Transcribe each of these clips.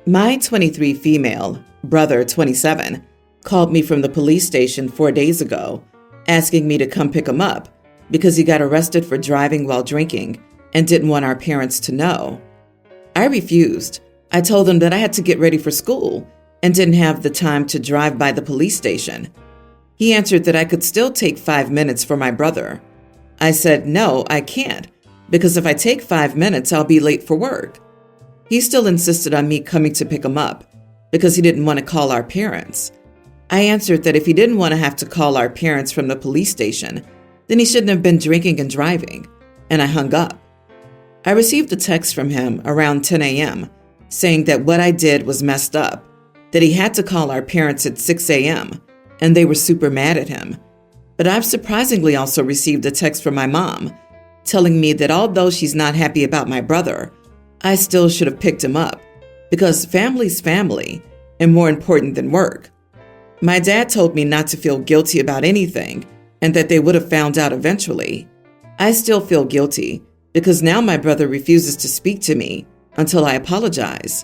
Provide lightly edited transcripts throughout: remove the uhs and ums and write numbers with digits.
My 23 female, brother 27, called me from the police station 4 days ago, asking me to come pick him up because he got arrested for driving while drinking and didn't want our parents to know. I refused. I told him that I had to get ready for school and didn't have the time to drive by the police station. He answered that I could still take 5 minutes for my brother. I said, no, I can't, because if I take 5 minutes, I'll be late for work. He still insisted on me coming to pick him up because he didn't want to call our parents. I answered that if he didn't want to have to call our parents from the police station, then he shouldn't have been drinking and driving, and I hung up. I received a text from him around 10 a.m. saying that what I did was messed up, that he had to call our parents at 6 a.m., and they were super mad at him. But I've surprisingly also received a text from my mom telling me that although she's not happy about my brother, I still should have picked him up because family's family and more important than work. My dad told me not to feel guilty about anything and that they would have found out eventually. I still feel guilty because now my brother refuses to speak to me until I apologize.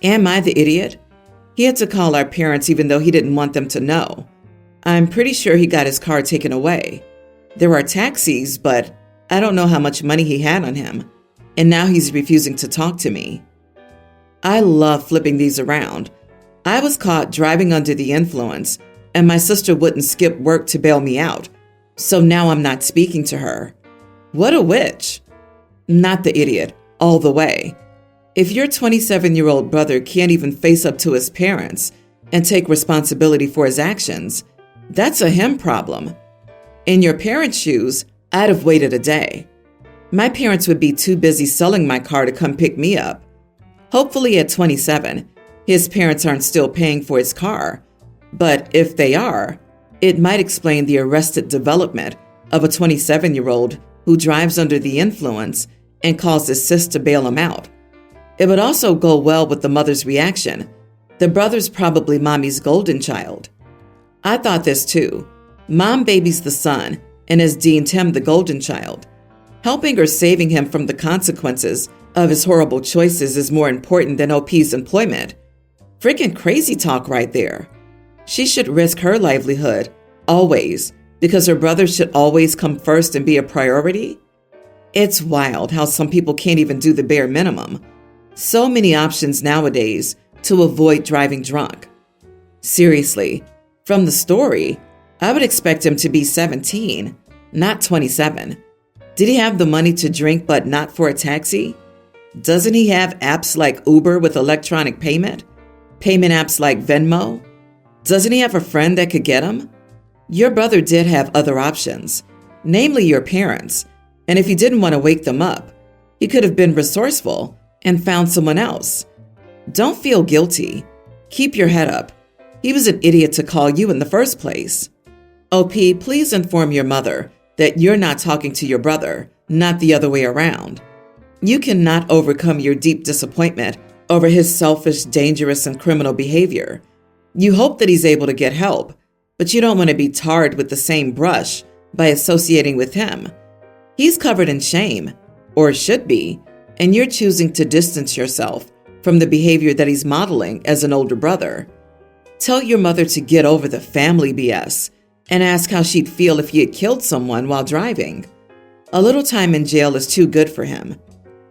Am I the idiot? He had to call our parents even though he didn't want them to know. I'm pretty sure he got his car taken away. There are taxis, but I don't know how much money he had on him. And now he's refusing to talk to me. I love flipping these around. I was caught driving under the influence, and my sister wouldn't skip work to bail me out. So now I'm not speaking to her. What a witch. Not the idiot, all the way. If your 27-year-old brother can't even face up to his parents and take responsibility for his actions, that's a him problem. In your parents' shoes, I'd have waited a day. My parents would be too busy selling my car to come pick me up. Hopefully at 27, his parents aren't still paying for his car. But if they are, it might explain the arrested development of a 27-year-old who drives under the influence and calls his sis to bail him out. It would also go well with the mother's reaction. The brother's probably mommy's golden child. I thought this too. Mom babies the son and has deemed him the golden child. Helping or saving him from the consequences of his horrible choices is more important than OP's employment. Freaking crazy talk right there. She should risk her livelihood, always, because her brother should always come first and be a priority? It's wild how some people can't even do the bare minimum. So many options nowadays to avoid driving drunk. Seriously, from the story, I would expect him to be 17, not 27. Did he have the money to drink but not for a taxi? Doesn't he have apps like Uber with electronic payment? Payment apps like Venmo? Doesn't he have a friend that could get him? Your brother did have other options, namely your parents, and if he didn't want to wake them up, he could have been resourceful and found someone else. Don't feel guilty. Keep your head up. He was an idiot to call you in the first place. OP, please inform your mother that you're not talking to your brother, not the other way around. You cannot overcome your deep disappointment over his selfish, dangerous, and criminal behavior. You hope that he's able to get help, but you don't want to be tarred with the same brush by associating with him. He's covered in shame, or should be, and you're choosing to distance yourself from the behavior that he's modeling as an older brother. Tell your mother to get over the family BS and ask how she'd feel if he had killed someone while driving. A little time in jail is too good for him.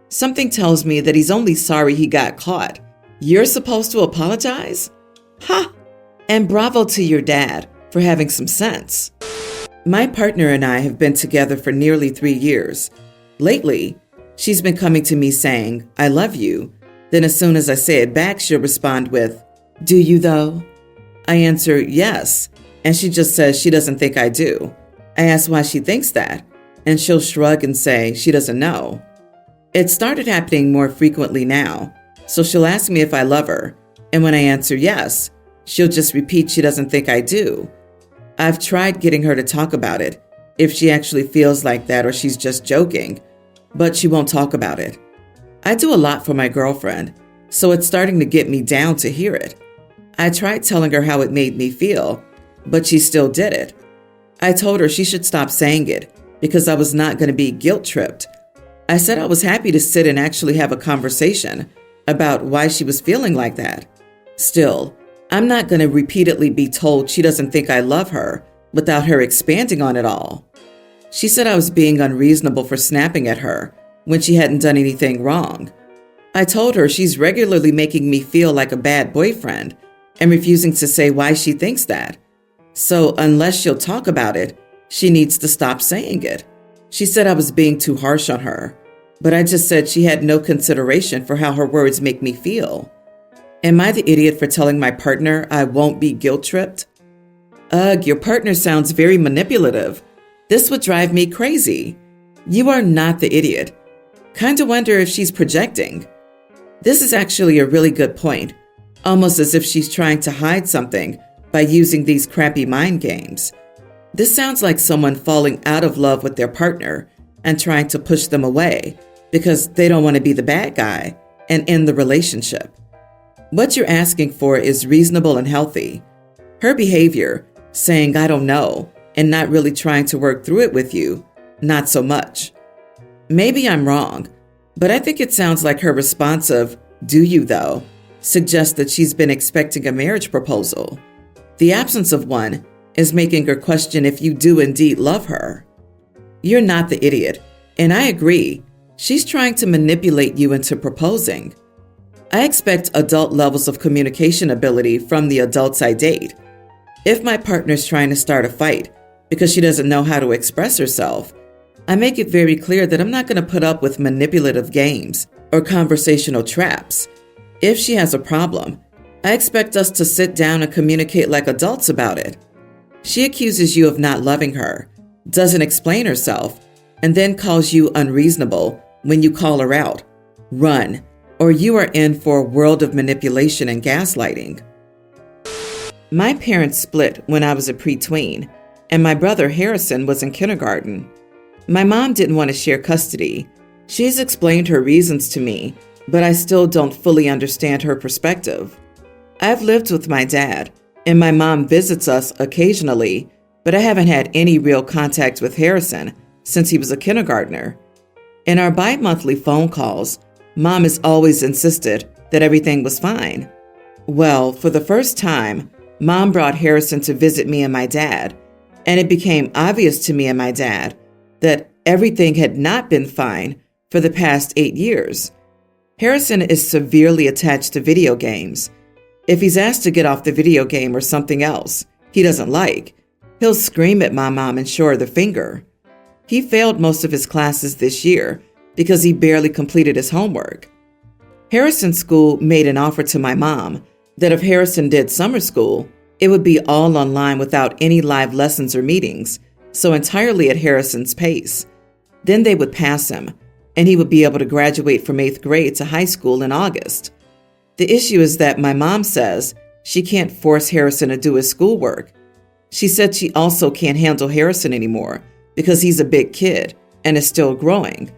Something tells me that he's only sorry he got caught. You're supposed to apologize? Ha! And bravo to your dad for having some sense. My partner and I have been together for nearly 3 years. Lately, she's been coming to me saying, I love you. Then as soon as I say it back, she'll respond with, do you though? I answer, yes. And she just says she doesn't think I do. I ask why she thinks that, and she'll shrug and say she doesn't know. It started happening more frequently now, so she'll ask me if I love her, and when I answer yes, she'll just repeat she doesn't think I do. I've tried getting her to talk about it, if she actually feels like that or she's just joking, but she won't talk about it. I do a lot for my girlfriend, so it's starting to get me down to hear it. I tried telling her how it made me feel, but she still did it. I told her she should stop saying it because I was not going to be guilt-tripped. I said I was happy to sit and actually have a conversation, about why she was feeling like that. Still, I'm not going to repeatedly be told she doesn't think I love her without her expanding on it all. She said I was being unreasonable for snapping at her when she hadn't done anything wrong. I told her she's regularly making me feel like a bad boyfriend and refusing to say why she thinks that. So unless she'll talk about it, she needs to stop saying it. She said I was being too harsh on her, but I just said she had no consideration for how her words make me feel. Am I the idiot for telling my partner I won't be guilt-tripped? Ugh, your partner sounds very manipulative. This would drive me crazy. You are not the idiot. Kinda wonder if she's projecting. This is actually a really good point, almost as if she's trying to hide something by using these crappy mind games. This sounds like someone falling out of love with their partner and trying to push them away because they don't want to be the bad guy and end the relationship. What you're asking for is reasonable and healthy. Her behavior, saying I don't know and not really trying to work through it with you, not so much. Maybe I'm wrong, but I think it sounds like her response of, "Do you though?" suggests that she's been expecting a marriage proposal. The absence of one is making her question if you do indeed love her. You're not the idiot, and I agree. She's trying to manipulate you into proposing. I expect adult levels of communication ability from the adults I date. If my partner's trying to start a fight because she doesn't know how to express herself, I make it very clear that I'm not going to put up with manipulative games or conversational traps. If she has a problem, I expect us to sit down and communicate like adults about it. She accuses you of not loving her, doesn't explain herself, and then calls you unreasonable when you call her out. Run, or you are in for a world of manipulation and gaslighting. My parents split when I was a preteen, and my brother Harrison was in kindergarten. My mom didn't want to share custody. She's explained her reasons to me, but I still don't fully understand her perspective. I've lived with my dad, and my mom visits us occasionally, but I haven't had any real contact with Harrison since he was a kindergartner. In our bi-monthly phone calls, Mom has always insisted that everything was fine. Well, for the first time, Mom brought Harrison to visit me and my dad, and it became obvious to me and my dad that everything had not been fine for the past 8 years. Harrison is severely attached to video games. If he's asked to get off the video game or something else he doesn't like, he'll scream at my mom and show her the finger. He failed most of his classes this year because he barely completed his homework. Harrison's school made an offer to my mom that if Harrison did summer school, it would be all online without any live lessons or meetings, so entirely at Harrison's pace. Then they would pass him, and he would be able to graduate from 8th grade to high school in August. The issue is that my mom says she can't force Harrison to do his schoolwork. She said she also can't handle Harrison anymore because he's a big kid and is still growing.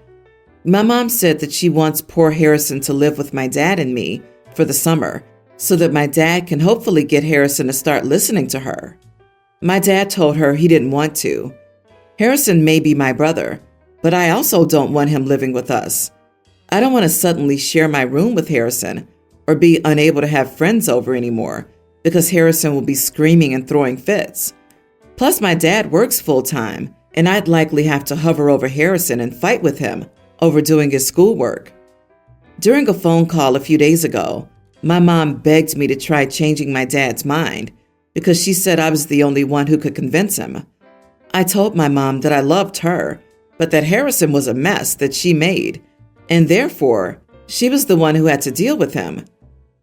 My mom said that she wants poor Harrison to live with my dad and me for the summer so that my dad can hopefully get Harrison to start listening to her. My dad told her he didn't want to. Harrison may be my brother, but I also don't want him living with us. I don't want to suddenly share my room with Harrison or be unable to have friends over anymore because Harrison will be screaming and throwing fits. Plus, my dad works full-time, and I'd likely have to hover over Harrison and fight with him over doing his schoolwork. During a phone call a few days ago, my mom begged me to try changing my dad's mind because she said I was the only one who could convince him. I told my mom that I loved her, but that Harrison was a mess that she made, and therefore, she was the one who had to deal with him.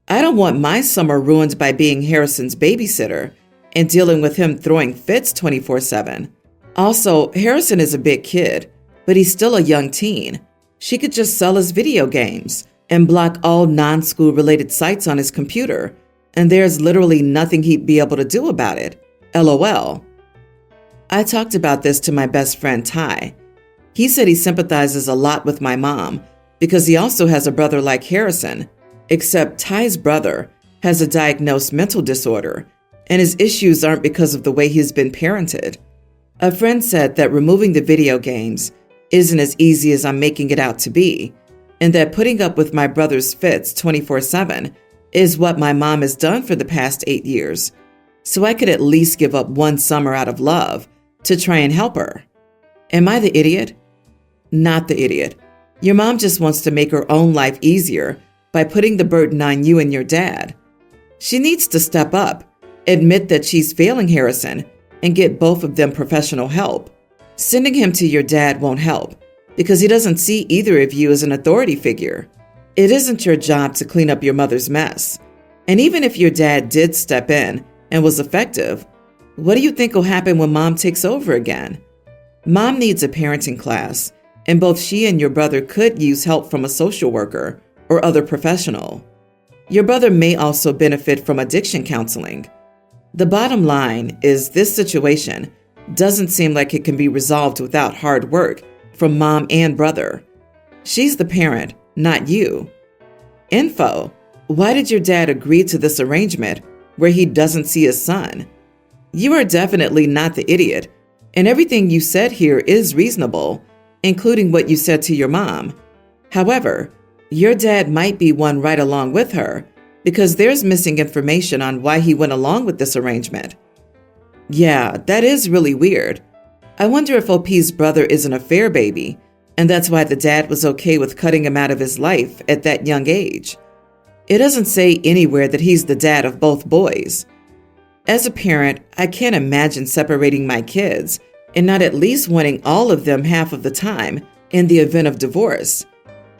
I don't want my summer ruined by being Harrison's babysitter and dealing with him throwing fits 24/7. Also, Harrison is a big kid, but he's still a young teen. She could just sell his video games and block all non-school related sites on his computer, and there's literally nothing he'd be able to do about it. LOL. I talked about this to my best friend Ty. He said he sympathizes a lot with my mom because he also has a brother like Harrison, except Ty's brother has a diagnosed mental disorder, and his issues aren't because of the way he's been parented. A friend said that removing the video games isn't as easy as I'm making it out to be, and that putting up with my brother's fits 24/7 is what my mom has done for the past 8 years, so I could at least give up one summer out of love to try and help her. Am I the idiot? Not the idiot. Your mom just wants to make her own life easier by putting the burden on you and your dad. She needs to step up, admit that she's failing Harrison, and get both of them professional help. Sending him to your dad won't help because he doesn't see either of you as an authority figure. It isn't your job to clean up your mother's mess. And even if your dad did step in and was effective, what do you think will happen when mom takes over again? Mom needs a parenting class, and both she and your brother could use help from a social worker or other professional. Your brother may also benefit from addiction counseling. The bottom line is this situation doesn't seem like it can be resolved without hard work from mom and brother. She's the parent, not you. Info: why did your dad agree to this arrangement where he doesn't see his son? You are definitely not the idiot, and everything you said here is reasonable, including what you said to your mom. However, your dad might be one right along with her because there's missing information on why he went along with this arrangement. Yeah, that is really weird. I wonder if OP's brother is an affair baby, and that's why the dad was okay with cutting him out of his life at that young age. It doesn't say anywhere that he's the dad of both boys. As a parent, I can't imagine separating my kids and not at least wanting all of them half of the time in the event of divorce.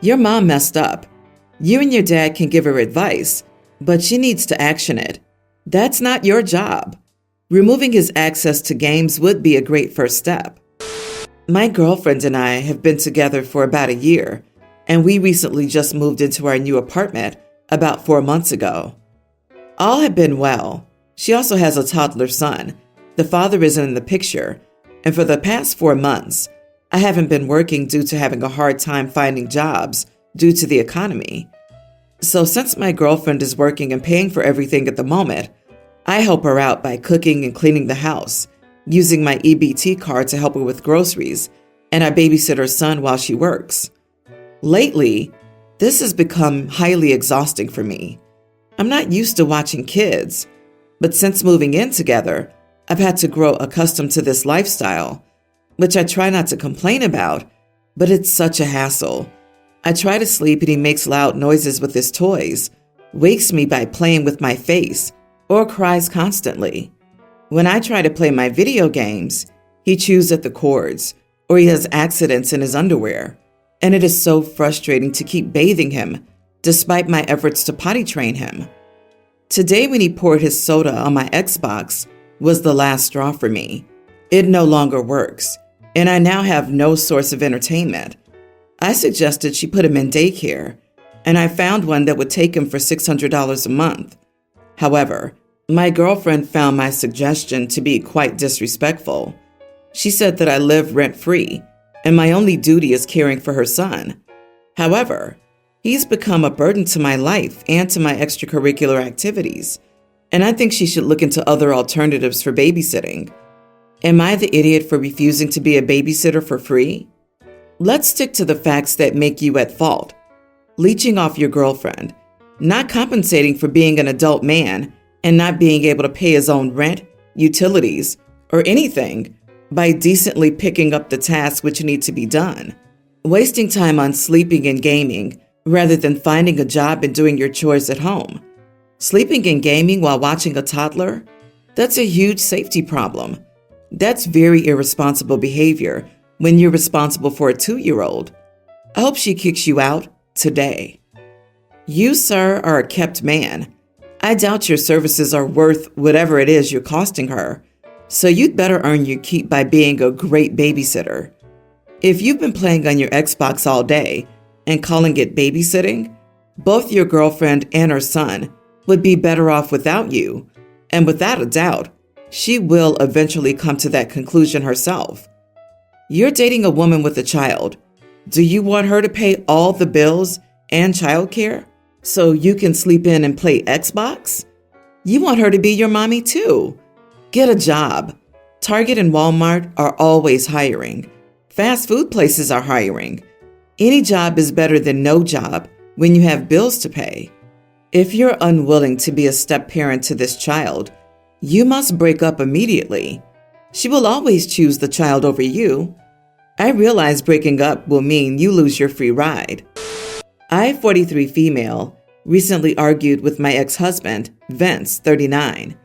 Your mom messed up. You and your dad can give her advice, but she needs to action it. That's not your job. Removing his access to games would be a great first step. My girlfriend and I have been together for about a year, and we recently just moved into our new apartment about 4 months ago. All have been well. She also has a toddler son. The father isn't in the picture, and for the past 4 months, I haven't been working due to having a hard time finding jobs due to the economy. So since my girlfriend is working and paying for everything at the moment, I help her out by cooking and cleaning the house, using my EBT card to help her with groceries, and I babysit her son while she works. Lately, this has become highly exhausting for me. I'm not used to watching kids, but since moving in together, I've had to grow accustomed to this lifestyle, which I try not to complain about, but it's such a hassle. I try to sleep and he makes loud noises with his toys, wakes me by playing with my face, or cries constantly. When I try to play my video games, he chews at the cords, or he has accidents in his underwear, and it is so frustrating to keep bathing him, despite my efforts to potty train him. Today when he poured his soda on my Xbox was the last straw for me. It no longer works, and I now have no source of entertainment. I suggested she put him in daycare, and I found one that would take him for $600 a month. However, my girlfriend found my suggestion to be quite disrespectful. She said that I live rent-free, and my only duty is caring for her son. However, he's become a burden to my life and to my extracurricular activities, and I think she should look into other alternatives for babysitting. Am I the idiot for refusing to be a babysitter for free? Let's stick to the facts that make you at fault. Leeching off your girlfriend, not compensating for being an adult man, and not being able to pay his own rent, utilities, or anything by decently picking up the tasks which need to be done. Wasting time on sleeping and gaming rather than finding a job and doing your chores at home. Sleeping and gaming while watching a toddler? That's a huge safety problem. That's very irresponsible behavior when you're responsible for a 2-year-old. I hope she kicks you out today. You, sir, are a kept man. I doubt your services are worth whatever it is you're costing her, so you'd better earn your keep by being a great babysitter. If you've been playing on your Xbox all day and calling it babysitting, both your girlfriend and her son would be better off without you, and without a doubt, she will eventually come to that conclusion herself. You're dating a woman with a child. Do you want her to pay all the bills and childcare so you can sleep in and play Xbox? You want her to be your mommy too. Get a job. Target and Walmart are always hiring. Fast food places are hiring. Any job is better than no job when you have bills to pay. If you're unwilling to be a step-parent to this child, you must break up immediately. She will always choose the child over you. I realize breaking up will mean you lose your free ride. I, 43 female, recently argued with my ex-husband, Vince, 39.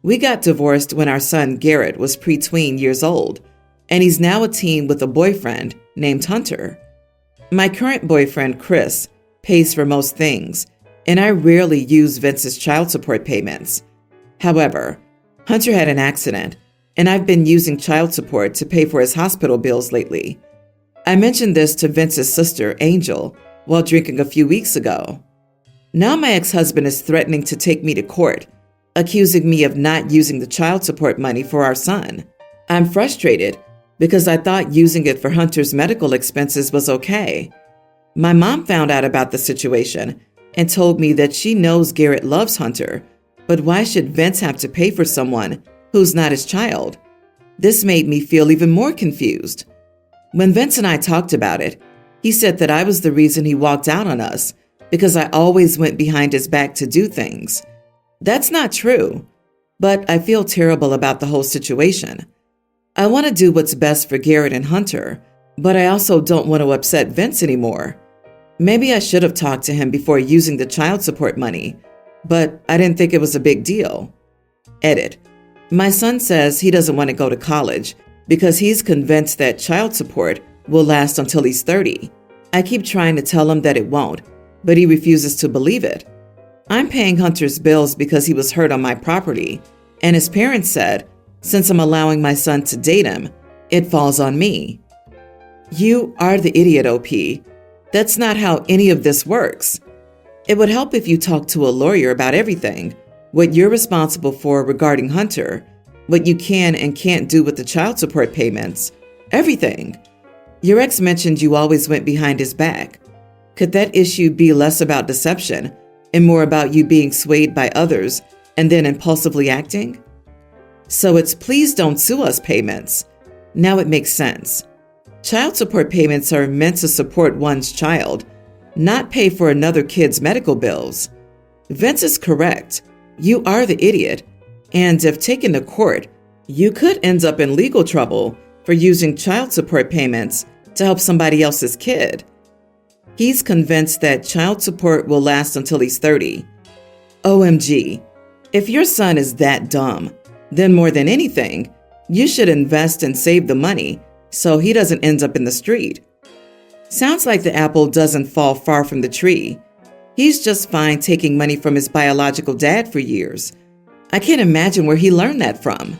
We got divorced when our son Garrett was pre-tween years old, and he's now a teen with a boyfriend named Hunter. My current boyfriend, Chris, pays for most things, and I rarely use Vince's child support payments. However, Hunter had an accident, and I've been using child support to pay for his hospital bills lately. I mentioned this to Vince's sister, Angel, while drinking a few weeks ago. Now my ex-husband is threatening to take me to court, accusing me of not using the child support money for our son. I'm frustrated because I thought using it for Hunter's medical expenses was okay. My mom found out about the situation and told me that she knows Garrett loves Hunter, but why should Vince have to pay for someone who's not his child? This made me feel even more confused. When Vince and I talked about it, he said that I was the reason he walked out on us because I always went behind his back to do things. That's not true, but I feel terrible about the whole situation. I want to do what's best for Garrett and Hunter, but I also don't want to upset Vince anymore. Maybe I should have talked to him before using the child support money, but I didn't think it was a big deal. Edit. My son says he doesn't want to go to college because he's convinced that child support will last until he's 30. I keep trying to tell him that it won't, but he refuses to believe it. I'm paying Hunter's bills because he was hurt on my property, and his parents said, since I'm allowing my son to date him, it falls on me. You are the idiot, OP. That's not how any of this works. It would help if you talked to a lawyer about everything, what you're responsible for regarding Hunter, what you can and can't do with the child support payments, everything. Your ex mentioned you always went behind his back. Could that issue be less about deception and more about you being swayed by others and then impulsively acting? So it's please don't sue us payments. Now it makes sense. Child support payments are meant to support one's child, not pay for another kid's medical bills. Vince is correct. You are the idiot, and if taken to court, you could end up in legal trouble for using child support payments to help somebody else's kid. He's convinced that child support will last until he's 30. OMG, if your son is that dumb, then more than anything, you should invest and save the money so he doesn't end up in the street. Sounds like the apple doesn't fall far from the tree. He's just fine taking money from his biological dad for years. I can't imagine where he learned that from.